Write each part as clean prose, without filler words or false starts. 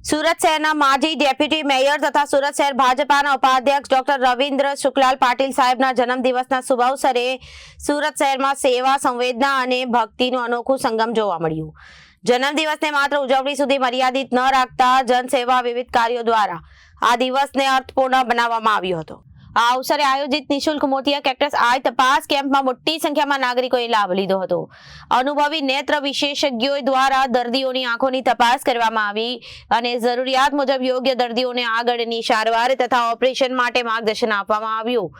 સુરત શહેરના માજી deputy mayor તથા સુરત શહેર ભાજપાના ઉપાધ્યક્ષ ડોક્ટર રવિન્દ્ર શુક્લાલ પાટીલ સાહેબના જન્મદિવસના શુભ અવસરે સુરત શહેરમાં સેવા, સંવેદના અને ભક્તિનું અનોખું સંગમ જોવા મળ્યું. જન્મદિવસને માત્ર ઉજવણી સુધી મર્યાદિત ન રાખતા જનસેવા વિવિધ કાર્યો દ્વારા આ દિવસને અર્થપૂર્ણ બનાવવામાં આવ્યો હતો. આ અવસરે આયોજિત નિઃશુલ્ક મોતિયા કેક્ટસ આઈ તપાસ કેમ્પમાં મોટી સંખ્યામાં નાગરિકોએ લાભ લીધો હતો. અનુભવી નેત્ર વિશેષજ્ઞો દ્વારા દર્દીઓની આંખોની તપાસ કરવામાં આવી અને જરૂરિયાત મુજબ યોગ્ય દર્દીઓને આગળની સારવાર તથા ઓપરેશન માટે માર્ગદર્શન આપવામાં આવ્યું.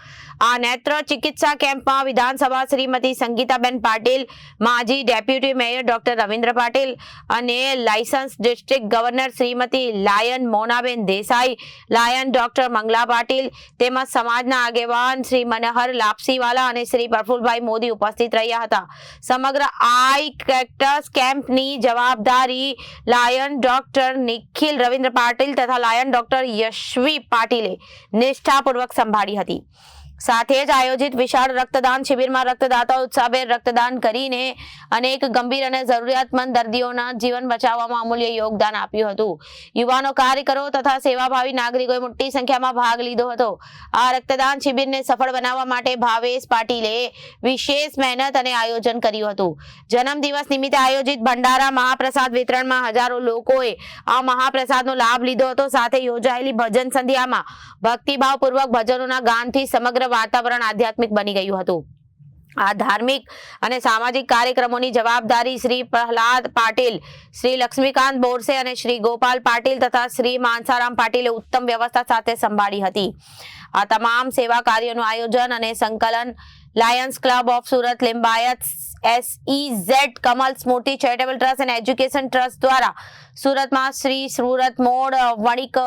આ નેત્ર ચિકિત્સા કેમ્પમાં વિધાનસભા શ્રીમતી સંગીતાબેન પાટીલ, માજી deputy mayor doctor Ravindra Patil અને Lions district governor Shrimati Lion Monaben Desai, Lion doctor Mangala Patil તેમજ સમાજના આગેવાન શ્રી મનહર લાપસીવાલા અને શ્રી પ્રફુલભાઈ મોદી ઉપસ્થિત રહ્યા હતા. સમગ્ર આઈ કેક્ટસ કેમ્પની જવાબદારી લાયન ડોક્ટર નિખિલ રવિન્દ્ર પાટીલ તથા લાયન ડોક્ટર યશવી પાટીલે નિષ્ઠાપૂર્વક સંભાળી હતી. સાથે જ આયોજિત વિશાળ રક્તદાન શિબિરમાં રક્તદાતાઓ ઉત્સાહભેર રક્તદાન કરીને અનેક ગંભીર અને જરૂરિયાતમંદ દર્દીઓના જીવન બચાવવામાં અમૂલ્ય યોગદાન આપ્યું હતું. યુવાનો, કાર્યકરો તથા સેવાભાવી નાગરિકોએ મોટી સંખ્યામાં ભાગ લીધો હતો. આ રક્તદાન શિબિરને સફળ બનાવવા માટે ભાવેશ પાટીલે વિશેષ મહેનત અને આયોજન કર્યું હતું. જન્મદિવસ નિમિત્તે આયોજિત ભંડારા મહાપ્રસાદ વિતરણમાં હજારો લોકોએ આ મહાપ્રસાદનો લાભ લીધો હતો. સાથે યોજાયેલી ભજન સંધ્યામાં ભક્તિભાવપૂર્વક ભજનોના ગાનથી સમગ્ર વાતાવરણ આધ્યાત્મિક બની ગયું હતું. આ ધાર્મિક અને સામાજિક કાર્યક્રમોની જવાબદારી શ્રી પ્રહલાદ પાટીલ, શ્રી લક્ષ્મીકાંત બોરસે અને શ્રી ગોપાલ પાટીલ તથા શ્રી માનસારામ પાટીલે ઉત્તમ વ્યવસ્થા સાથે સંભાળી હતી. આ તમામ સેવા કાર્યોનું આયોજન અને સંકલન Lions club of Surat, Limbayat SEZ, Kamal Smriti charitable trust અને એજ્યુકેશન ટ્રસ્ટ દ્વારા સુરતમાં શ્રી સુરત મોડ વણિક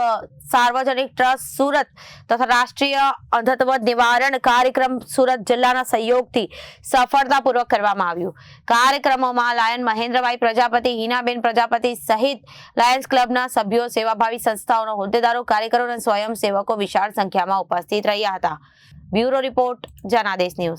સાર્વજનિક ટ્રસ્ટ સુરત તથા રાષ્ટ્રીય અંધત્વ નિવારણ કાર્યક્રમ સુરત જિલ્લાના સહયોગથી સફળતાપૂર્વક કરવામાં આવ્યું. કાર્યક્રમોમાં લાયન મહેન્દ્રભાઈ પ્રજાપતિ, હિનાબેન પ્રજાપતિ સહિત લાયન્સ ક્લબના સભ્યો, સેવાભાવી સંસ્થાઓના હોદ્દેદારો, કાર્યકરો અને સ્વયંસેવકો વિશાળ સંખ્યામાં ઉપસ્થિત રહ્યા હતા. Bureau report, Janadesh news.